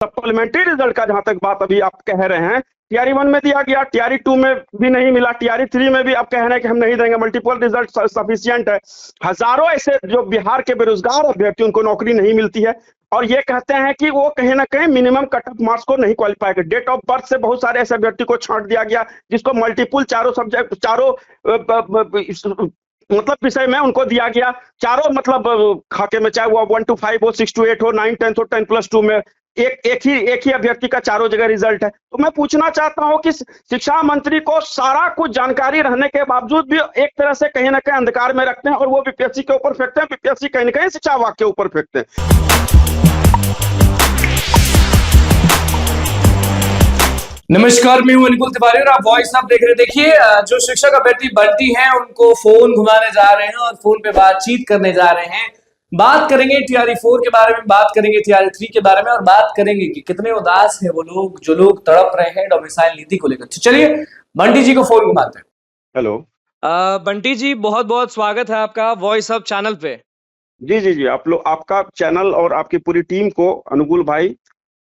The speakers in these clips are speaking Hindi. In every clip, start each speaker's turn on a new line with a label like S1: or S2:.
S1: सप्लीमेंट्री रिजल्ट का जहां तक बात अभी आप कह रहे हैं, टीआरई 1 में दिया गया, टीआरई 2 में भी नहीं मिला, टीआरई 3 में भी अब कह रहे हैं कि हम नहीं देंगे, मल्टीपल रिजल्ट सफिशियंट है। हजारों ऐसे जो बिहार के बेरोजगार अभ्यर्थी उनको नौकरी नहीं मिलती है और ये कहते हैं कि वो कहीं ना कहीं मिनिमम कट ऑफ मार्क्स को नहीं क्वालिफाई कर। डेट ऑफ बर्थ से बहुत सारे ऐसे अभ्यर्थी को छांट दिया गया जिसको मल्टीपल चारों सब्जेक्ट चारों मतलब विषय में उनको दिया गया, चारों मतलब खाके में, चाहे वो 1 to 5 हो, 6 to 8 हो, 9 10 हो, 10+2 में एक ही अभ्यर्थी का चारों जगह रिजल्ट है। तो मैं पूछना चाहता हूं कि शिक्षा मंत्री को सारा कुछ जानकारी रहने के बावजूद भी एक तरह से कहीं ना कहीं अंधकार में रखते हैं और वो बीपीएससी के ऊपर फेंकते हैं, बीपीएससी कहीं ना कहीं शिक्षा विभाग के ऊपर फेंकते हैं।
S2: नमस्कार, मैं हूं अनुकुल तिवारी और आप वॉइस अब देख रहे हैं। देखिए, जो शिक्षक अभ्यर्थी बंटी हैं उनको फोन घुमाने जा रहे हैं और फोन पे बातचीत करने जा रहे हैं। बात करेंगे टीआरई 4 के बारे में, बात करेंगे टीआरई 3 के बारे में और बात करेंगे कि कितने उदास है वो लोग जो लोग तड़प रहे हैं डोमिसाइल नीति को लेकर। तो चलिए बंटी जी को फोन घुमाते हैं।
S1: हेलो
S3: बंटी जी, बहुत बहुत स्वागत है आपका वॉइस अब चैनल पे।
S1: जी, आप लोग, आपका चैनल और आपकी पूरी टीम को अनुकुल भाई,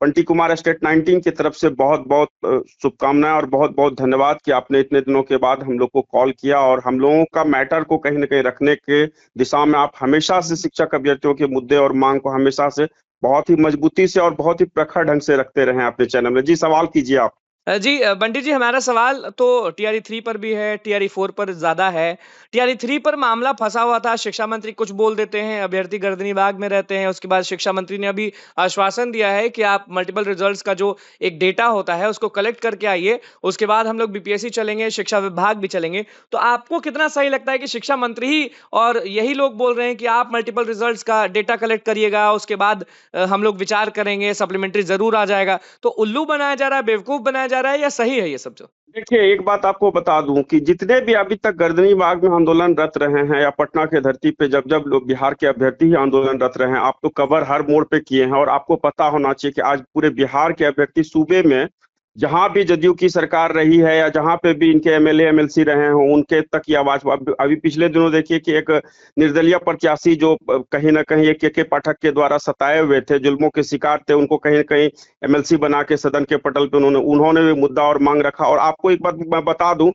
S1: बंटी कुमार स्टेट 19 की तरफ से बहुत बहुत शुभकामनाएं और बहुत बहुत धन्यवाद कि आपने इतने दिनों के बाद हम लोग को कॉल किया और हम लोगों का मैटर को कहीं ना कहीं रखने के दिशा में आप हमेशा से शिक्षक अभ्यर्थियों के मुद्दे और मांग को हमेशा से बहुत ही मजबूती से और बहुत ही प्रखर ढंग से रखते रहे हैं अपने चैनल में। जी, सवाल कीजिए आप।
S3: जी बंटी जी, हमारा सवाल तो टीआरई 3 पर भी है, टीआरई 4 पर ज्यादा है। टीआरई 3 पर मामला फंसा हुआ था, शिक्षा मंत्री कुछ बोल देते हैं, अभ्यर्थी गर्दनी बाग में रहते हैं। उसके बाद शिक्षा मंत्री ने अभी आश्वासन दिया है कि आप मल्टीपल रिजल्ट्स का जो एक डेटा होता है उसको कलेक्ट करके आइए, उसके बाद हम लोग बीपीएससी चलेंगे, शिक्षा विभाग भी चलेंगे। तो आपको कितना सही लगता है कि शिक्षा मंत्री ही और यही लोग बोल रहे हैं कि आप मल्टीपल रिजल्ट्स का डेटा कलेक्ट करिएगा, उसके बाद हम लोग विचार करेंगे, सप्लीमेंट्री जरूर आ जाएगा। तो उल्लू बनाया जा रहा है, बेवकूफ बनाया जा रहा है या सही है ये सब? जो
S1: देखिए, एक बात आपको बता दूं कि जितने भी अभी तक गर्दनी बाग में आंदोलनरत रहे हैं या पटना के धरती पे जब जब लोग बिहार के अभ्यर्थी ही आंदोलनरत रहे हैं, आप तो कवर हर मोड़ पे किए हैं और आपको पता होना चाहिए कि आज पूरे बिहार के अभ्यर्थी सूबे में जहां भी जदयू की सरकार रही है या जहां पे भी इनके एमएलए एमएलसी रहे हों उनके तक ये आवाज। अभी पिछले दिनों देखिए कि एक निर्दलीय प्रत्याशी जो कहीं ना कहीं एक के पाठक के द्वारा सताए हुए थे, जुल्मों के शिकार थे, उनको कहीं ना कहीं एमएलसी बना के सदन के पटल पे उन्होंने भी मुद्दा और मांग रखा। और आपको एक बात मैं बता दूं,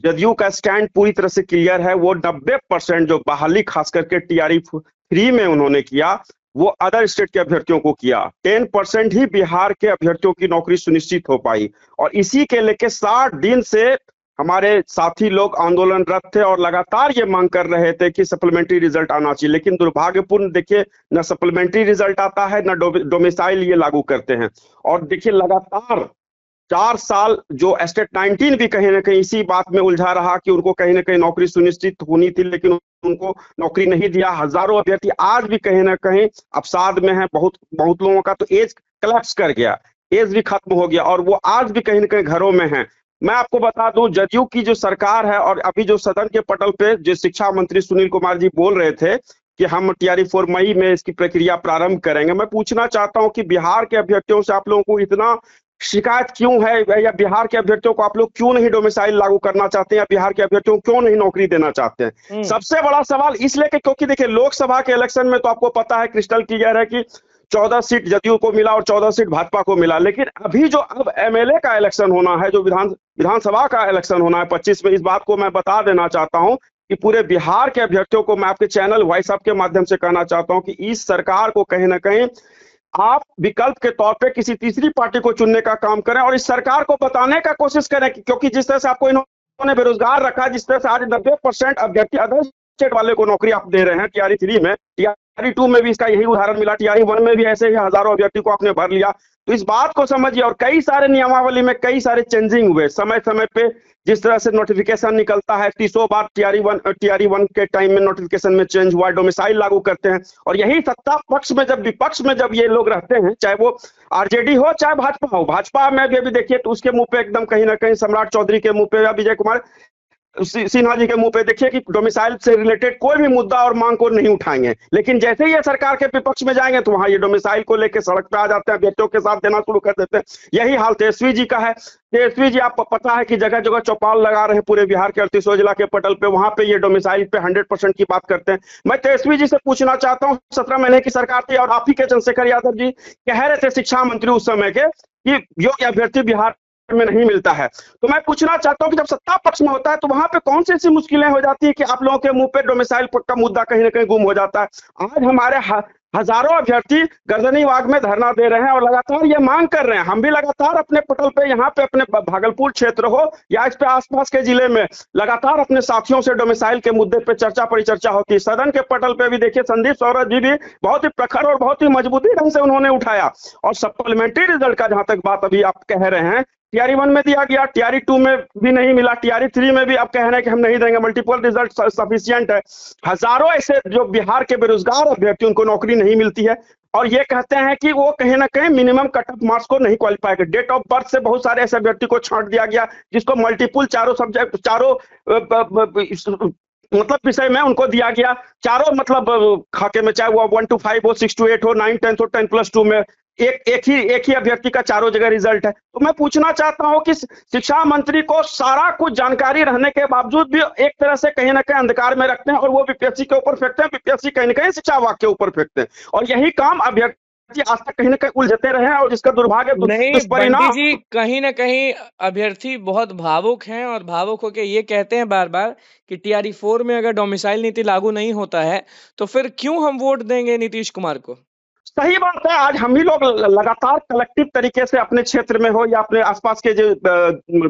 S1: जदयू का स्टैंड पूरी तरह से क्लियर है। वो 90% जो बहाली खास करके टीआरई 3 में उन्होंने किया वो अदर स्टेट के अभ्यर्थियों को किया। 10% ही बिहार के अभ्यर्थियों की नौकरी सुनिश्चित हो पाई और इसी के लेके 60 दिन से हमारे साथी लोग आंदोलनरत थे और लगातार ये मांग कर रहे थे कि सप्लीमेंट्री रिजल्ट आना चाहिए। लेकिन दुर्भाग्यपूर्ण देखिए, न सप्लीमेंट्री रिजल्ट आता है न डोमिसाइल ये लागू करते हैं। और देखिए लगातार 4 साल जो स्टेट 19 भी कहीं ना कहीं इसी बात में उलझा रहा कि उनको कहीं ना कहीं नौकरी सुनिश्चित होनी थी लेकिन उनको नौकरी नहीं दिया। हजारों अभ्यर्थी आज भी कहीं ना कहीं अवसाद में है। बहुत बहुत लोगों का तो एज कलेप्स कर गया, एज भी खत्म हो गया और वो आज भी कहीं ना कहीं घरों में है। मैं आपको बता दूं, जदयू की जो सरकार है और अभी जो सदन के पटल पे जो शिक्षा मंत्री सुनील कुमार जी बोल रहे थे कि हम टीआरई 4 मई में इसकी प्रक्रिया प्रारंभ करेंगे, मैं पूछना चाहता हूं कि बिहार के अभ्यर्थियों से आप लोगों को इतना शिकायत क्यों है या बिहार के अभ्यर्थियों को आप लोग क्यों नहीं डोमिसाइल लागू करना चाहते हैं या बिहार के अभ्यर्थियों को क्यों नहीं नौकरी देना चाहते हैं? सबसे बड़ा सवाल इसलिए कि क्योंकि देखिए लोकसभा के इलेक्शन में तो आपको पता है, क्रिस्टल क्लियर है कि 14 सीट जदयू को मिला और 14 सीट भाजपा को मिला। लेकिन अभी जो अब एमएलए का इलेक्शन होना है, जो विधानसभा का इलेक्शन होना है 25 में, इस बात को मैं बता देना चाहता हूं कि पूरे बिहार के अभ्यर्थियों को मैं आपके चैनल वॉइस अप के माध्यम से कहना चाहता हूं कि इस सरकार को कहीं ना कहीं आप विकल्प के तौर पे किसी तीसरी पार्टी को चुनने का काम करें और इस सरकार को बताने का कोशिश करें क्योंकि जिस तरह से आपको इन्होंने बेरोजगार रखा, जिस तरह से आज 90% अभ्यर्थी अदर स्टेट वाले को नौकरी आप दे रहे हैं टीआरई 3 में, टीआरई 2 में भी इसका यही उदाहरण मिला, टीआरई 1 में भी ऐसे ही हजारों अभ्यर्थी को आपने भर लिया। तो इस बात को समझिए और कई सारे नियमावली में कई सारे चेंजिंग हुए समय समय पे, जिस तरह से नोटिफिकेशन निकलता है 30 बार टीआरई 1 के टाइम में नोटिफिकेशन में चेंज हुआ, डोमिसाइल लागू करते हैं। और यही सत्ता पक्ष में जब विपक्ष में जब ये लोग रहते हैं, चाहे वो आरजेडी हो चाहे भाजपा हो, भाजपा में भी अभी देखिए तो उसके मुंह पे एकदम कहीं ना कहीं सम्राट चौधरी के मुंह पे या विजय कुमार सिन्हा जी के मुंह पे देखिए कि डोमिसाइल से रिलेटेड कोई भी मुद्दा और मांग को नहीं उठाएंगे, लेकिन जैसे ही ये सरकार के विपक्ष में जाएंगे तो वहां ये डोमिसाइल को लेकर सड़क पे आ जाते हैं, अभ्यर्थियों के साथ देना शुरू कर देते हैं। यही हाल तेजस्वी जी का है। तेजस्वी जी, आप पता है कि जगह जगह चौपाल लगा रहे हैं पूरे बिहार के 38 जिला के पटल पे, वहां पे ये डोमिसाइल पे 100% की बात करते हैं। मैं तेजस्वी जी से पूछना चाहता हूँ, 17 महीने की सरकार थी और आप ही के चंद्रशेखर यादव जी कह रहे थे शिक्षा मंत्री उस समय के कि योग्य अभ्यर्थी बिहार में नहीं मिलता है। तो मैं पूछना चाहता हूं कि जब सत्ता पक्ष में होता है तो वहां पे कौन सी ऐसी मुश्किलें हो जाती है कि आप लोगों के मुंह पे डोमिसाइल का मुद्दा कहीं ना कहीं गुम हो जाता है। आज हमारे हजारों अभ्यर्थी गर्दनीबाग में धरना दे रहे हैं और लगातार ये मांग कर रहे हैं। हम भी लगातार अपने पटल पे, यहाँ पे अपने भागलपुर क्षेत्र हो या इस पे आसपास के जिले में, लगातार अपने साथियों से डोमिसाइल के मुद्दे पे चर्चा परिचर्चा होती है। सदन के पटल पे भी देखिए संदीप सौरभ जी भी बहुत ही प्रखर और बहुत ही मजबूती ढंग से उन्होंने उठाया। और सप्लीमेंट्री रिजल्ट का जहां तक बात अभी आप कह रहे हैं, टीआरई 1 में दिया गया, टीआरई 2 में भी नहीं मिला, टीआरई 3 में भी आप कह रहे हैं कि हम नहीं देंगे, मल्टीपल रिजल्ट सफिशिएंट है। हजारों ऐसे जो बिहार के बेरोजगार अभ्यर्थी उनको नौकरी नहीं मिलती है और ये कहते हैं कि वो कहीं ना कहीं मिनिमम कट ऑफ मार्क्स को नहीं क्वालिफाई कर। डेट ऑफ बर्थ से बहुत सारे ऐसे अभ्यर्थी को छांट दिया गया जिसको मल्टीपल चारों सब्जेक्ट, चारों मतलब विषय में उनको दिया गया, चारों मतलब खाके में, चाहे वो 1 to 5 हो, 6 to 8 हो, 9 10 हो, 10+2 में एक ही अभ्यर्थी का चारों जगह रिजल्ट है। तो मैं पूछना चाहता हूं कि शिक्षा मंत्री को सारा कुछ जानकारी रहने के बावजूद भी एक तरह से कहीं ना कहीं अंधकार में रखते हैं और वो बीपीएससी के ऊपर फेंकते हैं, बीपीएससी कहीं ना कहीं शिक्षा विभाग के ऊपर फेंकते हैं और यही काम अभ्यर्थी आज तक कहीं ना कहीं उलझते रहे और जिसका दुर्भाग्य
S3: नहीं
S1: दुष्परिणाम।
S3: बंटी जी, कहीं ना कहीं अभ्यर्थी बहुत भावुक हैं और भावुक होकर ये कहते हैं बार बार कि टीआरई 4 में अगर डोमिसाइल नीति लागू नहीं होता है तो फिर क्यों हम वोट देंगे नीतीश कुमार को।
S1: सही बात है। आज हम ही लोग लगातार कलेक्टिव तरीके से अपने क्षेत्र में हो या अपने आसपास के जो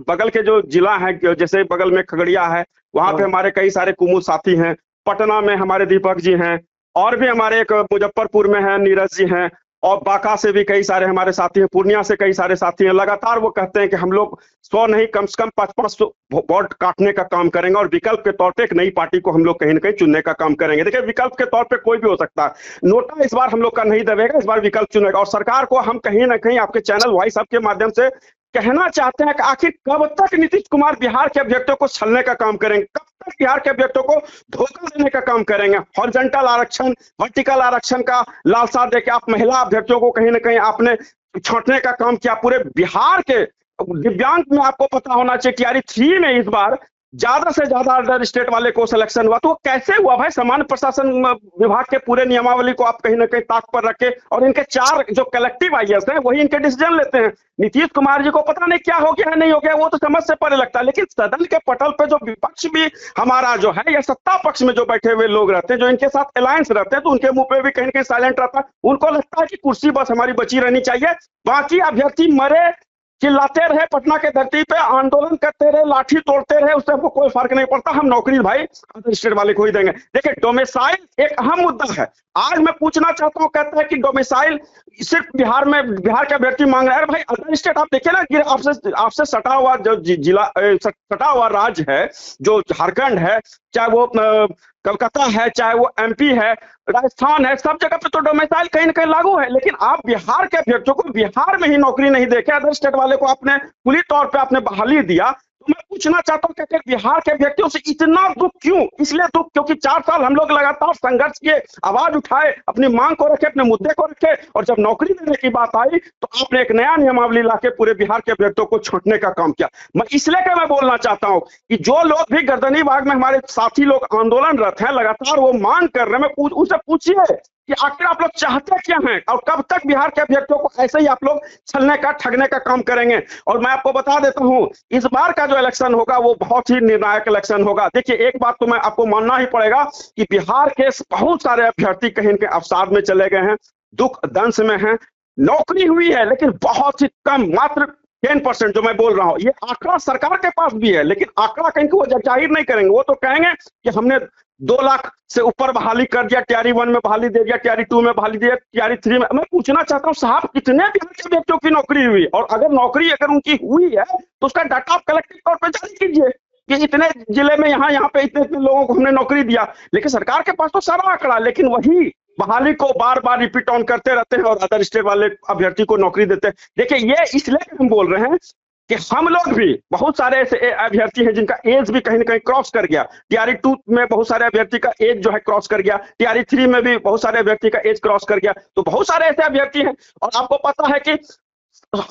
S1: बगल के जो जिला है, जैसे बगल में खगड़िया है, वहां पे हमारे कई सारे कुमुद साथी हैं, पटना में हमारे दीपक जी हैं और भी हमारे एक मुजफ्फरपुर में है नीरज जी हैं और बांका से भी कई सारे हमारे साथी हैं, पूर्णिया से कई सारे साथी हैं। लगातार वो कहते हैं कि हम लोग 100 नहीं कम से कम 500 वोट काटने का काम करेंगे और विकल्प के तौर पे एक नई पार्टी को हम लोग कहीं ना कहीं चुनने का काम करेंगे। देखिए विकल्प के तौर पे कोई भी हो सकता है, नोटा इस बार हम लोग का नहीं दबेगा, इस बार विकल्प चुनेगा। और सरकार को हम कहीं ना कहीं आपके चैनल वॉइस अप के माध्यम से कहना चाहते हैं कि आखिर कब तक नीतीश कुमार बिहार के अभ्यर्थियों को छलने का काम करेंगे, कब तक बिहार के अभ्यर्थियों को धोखा देने का काम करेंगे। हॉरिजॉन्टल आरक्षण, वर्टिकल आरक्षण का लालसा देके आप महिला अभ्यर्थियों को कहीं ना कहीं आपने छांटने का काम किया। पूरे बिहार के दिव्यांग में आपको पता होना चाहिए टीआरई 3 में इस बार ज्यादा से ज्यादा अदर स्टेट वाले को सिलेक्शन हुआ। तो वो कैसे हुआ भाई? सामान्य प्रशासन विभाग के पूरे नियमावली को आप कहीं ना कहीं ताक पर रखे और इनके 4 जो कलेक्टिव आईएएस हैं वही इनके डिसीजन लेते हैं। नीतीश कुमार जी को पता नहीं क्या हो गया है, नहीं हो गया, वो तो समझ से परे लगता है। लेकिन सदन के पटल पे जो विपक्ष भी हमारा जो है या सत्ता पक्ष में जो बैठे हुए लोग रहते हैं, जो इनके साथ अलायंस रहते हैं, तो उनके मुंह पे भी कहीं ना कहीं साइलेंट रहता है। उनको लगता है कि कुर्सी बस हमारी बची रहनी चाहिए, बाकी अभ्यर्थी मरे, चिल्लाते रहे, पटना के धरती पे आंदोलन करते रहे, लाठी तोड़ते रहे, उससे हमको कोई फर्क नहीं पड़ता, हम नौकरी भाई अदर स्टेट वाले को ही देंगे। देखिए डोमिसाइल एक अहम मुद्दा है। आज मैं पूछना चाहता हूं, कहता है कि डोमिसाइल सिर्फ बिहार में, बिहार के अभ्यर्थी मांग रहे हैं। भाई अदर स्टेट आप देखिए ना कि आपसे सटा हुआ जो जिला, सटा हुआ राज्य है जो झारखंड है, चाहे वो कलकत्ता है, चाहे वो एमपी है, राजस्थान है, सब जगह पे तो डोमिसाइल कहीं ना कहीं लागू है। लेकिन आप बिहार के अभ्यर्थियों को बिहार में ही नौकरी नहीं देके अदर स्टेट वाले को आपने खुली तौर पे आपने बहाली दिया। तो मैं पूछना चाहता हूँ कि बिहार के व्यक्तियों से इतना दुख क्यों? इसलिए दुख क्योंकि 4 साल हम लोग लगातार संघर्ष किए, आवाज उठाए, अपनी मांग को रखे, अपने मुद्दे को रखे, और जब नौकरी देने की बात आई तो आपने एक नया नियमावली लाके पूरे बिहार के व्यक्तियों को छूटने का काम किया। मैं इसलिए मैं बोलना चाहता हूँ कि जो लोग भी गर्दनी बाग में हमारे साथी लोग आंदोलनरत हैं, लगातार वो मांग कर रहे हैं, उनसे पूछिए कि आखिर आप लोग चाहते क्या हैं और कब तक बिहार के अभ्यर्थियों को ऐसे ही आप लोग छलने का, ठगने का काम करेंगे। और मैं आपको बता देता हूं, इस बार का जो इलेक्शन होगा वो बहुत ही निर्णायक इलेक्शन होगा। देखिए एक बात तो मैं आपको मानना ही पड़ेगा कि बिहार के बहुत सारे अभ्यर्थी कहीं के अवसाद में चले गए हैं, दुख दंश में हैं, नौकरी हुई है लेकिन बहुत ही कम, मात्र 10% जो मैं बोल रहा हूं। ये आंकड़ा सरकार के पास भी है, लेकिन आंकड़ा कहीं वो जाहिर नहीं करेंगे। वो तो कहेंगे कि हमने 2 लाख से ऊपर बहाली कर दिया, टीआरई 1 में बहाली दे दिया, टीआरई 2 में बहाली दिया, टीआरई 3 में। मैं पूछना चाहता हूं साहब, कितने बिहार के व्यक्तियों की नौकरी हुई? और अगर नौकरी अगर उनकी हुई है तो उसका डाटा आप कलेक्टिव तौर पर जारी कीजिए कि इतने जिले में यहाँ पे इतने लोगों को हमने नौकरी दिया। लेकिन सरकार के पास तो सारा आंकड़ा, लेकिन वही बहाली को बार बार रिपीट ऑन करते रहते हैं और अदर स्टेट वाले अभ्यर्थी को नौकरी देते हैं। देखिए ये इसलिए हम बोल रहे हैं कि हम लोग भी बहुत सारे ऐसे अभ्यर्थी हैं जिनका एज भी कहीं ना कहीं क्रॉस कर गया। टीआरई 2 में बहुत सारे अभ्यर्थी का एज जो है क्रॉस कर गया, टीआरई 3 में भी बहुत सारे अभ्यर्थी का एज क्रॉस कर गया। तो बहुत सारे ऐसे अभ्यर्थी हैं और आपको पता है कि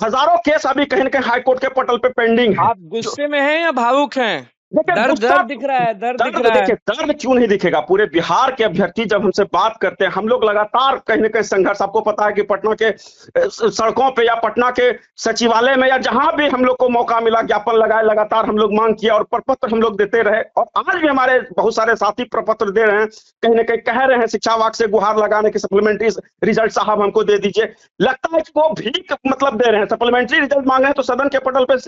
S1: हजारों केस अभी कहीं ना कहीं हाईकोर्ट के पटल पे पेंडिंग है।
S3: आप गुस्से में हैं या भावुक हैं? दर्द दिख रहा है, दर्द दिख रहा है।
S1: देखिए, दर्द क्यों नहीं दिखेगा? पूरे बिहार के अभ्यर्थी जब हमसे बात करते हैं, हम लोग लगातार कहीं ना कहीं संघर्ष, आपको पता है कि पटना के सड़कों पे या पटना के सचिवालय में या जहां भी हम लोग को मौका मिला ज्ञापन लगाए, लगातार हम लोग मांग किया और प्रपत्र हम लोग देते रहे। और आज भी हमारे बहुत सारे साथी प्रपत्र दे रहे हैं, कहीं ना कहीं कह रहे हैं शिक्षा विभाग से गुहार लगाने की सप्लीमेंट्री रिजल्ट साहब हमको दे दीजिए। लगता है कि वो भीख मतलब दे रहे हैं, सप्लीमेंट्री रिजल्ट मांग रहे हैं। तो सदन के पटल पे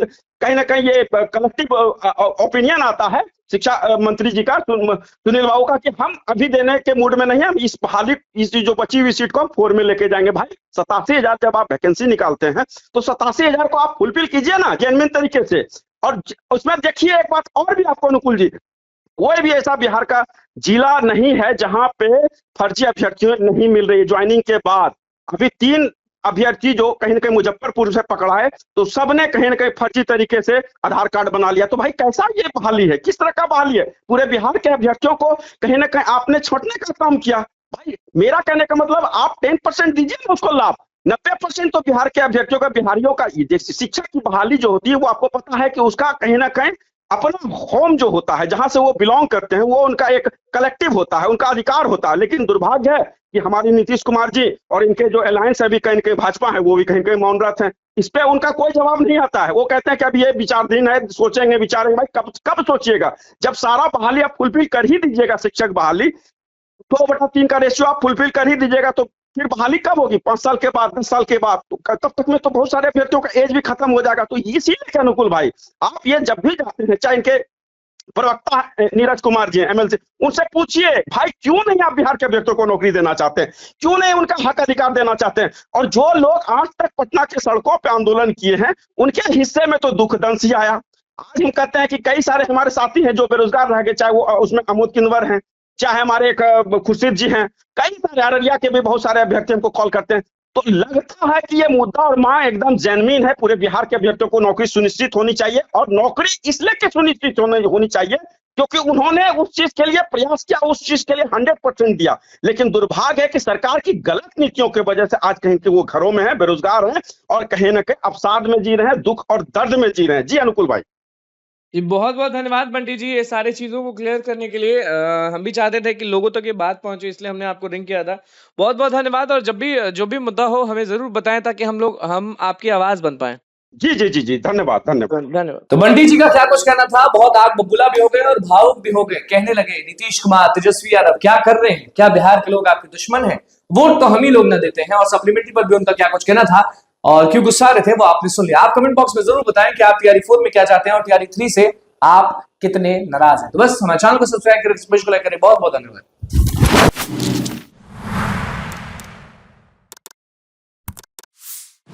S1: कहीं ना कहीं ये कलेक्टिव ओपिनियन आता है शिक्षा मंत्री जी का, सुनील बाबू का, कि हम अभी देने के मूड में नहीं है, हम इस बहाली इस जो बची हुई सीट को हम 4 में लेके जाएंगे। भाई 87,000 जब आप वैकेंसी निकालते हैं तो 87,000 को आप फुलफिल कीजिए ना जेन्युइन तरीके से। और उसमें देखिए एक बात और भी आपको अनुकूल जी, कोई भी ऐसा बिहार का जिला नहीं है जहां पे फर्जी अभ्यर्थियों नहीं मिल रही। ज्वाइनिंग के बाद अभी 3 अभ्यर्थी जो कहीं ना कहीं मुजफ्फरपुर से पकड़ा है, तो सबने कहीं ना कहीं फर्जी तरीके से आधार कार्ड बना लिया। तो भाई कैसा ये बहाली है, किस तरह का बहाली है? पूरे बिहार के अभ्यर्थियों को कहीं ना कहीं आपने छुटने का काम किया। भाई मेरा कहने का मतलब आप 10% दीजिए ना उसको लाभ, 90% तो बिहार के अभ्यर्थियों का, बिहारियों का। ये शिक्षा की बहाली जो होती है वो आपको पता है कि उसका कहीं ना कहीं अपना होम जो होता है, जहां से वो बिलोंग करते हैं, वो उनका एक कलेक्टिव होता है, उनका अधिकार होता है। लेकिन दुर्भाग्य है कि हमारी नीतीश कुमार जी और इनके जो अलायंस है, भी कहीं कहीं भाजपा है, वो भी कहीं कहीं मौनरत है। इस पे उनका कोई जवाब नहीं आता है। वो कहते हैं कि अभी ये विचाराधीन है, सोचेंगे विचारेंगे। भाई कब सोचिएगा? जब सारा बहाली आप फुलफिल कर ही दीजिएगा, शिक्षक बहाली 2/3 का रेशियो आप फुलफिल कर ही दीजिएगा, तो फिर बहाली कब होगी? 5 साल के बाद, 10 साल के बाद? तो तब तक में तो बहुत सारे अभ्यर्थियों का एज भी खत्म हो जाएगा। तो इसीलिए क्या अनुकूल भाई, आप ये जब भी जाते हैं, चाहे इनके प्रवक्ता नीरज कुमार जी एमएलसी, उनसे पूछिए भाई क्यों नहीं आप बिहार के अभ्यर्थियों को नौकरी देना चाहते हैं, क्यों नहीं उनका हक अधिकार देना चाहते हैं? और जो लोग आज तक पटना के सड़कों पे आंदोलन किए हैं, उनके हिस्से में तो दुख दंश ही आया। आज हम कहते हैं कि कई सारे हमारे साथी हैं जो बेरोजगार रह गए, चाहे वो उसमें अमोद किन्वर हैं, चाहे हमारे एक खुर्शीद जी हैं, कई सारे अररिया के भी बहुत सारे अभ्यर्थी हमको कॉल करते हैं। तो लगता है कि ये मुद्दा और मांग एकदम जेन्युइन है। पूरे बिहार के अभ्यर्थियों को नौकरी सुनिश्चित होनी चाहिए, और नौकरी इसलिए के सुनिश्चित होनी चाहिए क्योंकि उन्होंने उस चीज के लिए प्रयास किया, उस चीज के लिए 100% दिया। लेकिन दुर्भाग्य है कि सरकार की गलत नीतियों की वजह से आज कहीं कि वो घरों में है, बेरोजगार हैं, और कहीं ना कहीं अवसाद में जी रहे हैं, दुख और दर्द में जी रहे हैं। जी अनुकूल भाई।
S3: जी, बहुत-बहुत धन्यवाद बंटी जी, ये सारी चीज़ों को क्लियर करने के लिए। हम भी चाहते थे कि लोगों तक ये बात पहुँचे, इसलिए हमने आपको रिंग किया था। बहुत-बहुत धन्यवाद, और जब भी जो भी मुद्दा हो हमें ज़रूर बताएँ, ताकि हम आपकी आवाज़ बन पाएँ।
S1: जी, धन्यवाद धन्यवाद
S3: धन्यवाद। तो बंटी जी का क्या कुछ कहना था, बहुत आग बबूला भी हो गए और भावुक भी हो गए। कहने लगे नीतीश कुमार, तेजस्वी यादव क्या कर रहे हैं? क्या बिहार के लोग आपके दुश्मन हैं? वोट तो हम ही लोग न देते हैं। और सप्लीमेंट्री पर भी उनका क्या कुछ कहना था और क्यों गुस्सा रहे थे, वो आपने सुन लिया। आप कमेंट बॉक्स में जरूर बताएं कि आप टीआरई 4 में क्या चाहते हैं और टीआरई 3 से आप कितने नाराज हैं। तो बस हमारे चैनल को सब्सक्राइब करें, बहुत बहुत धन्यवाद।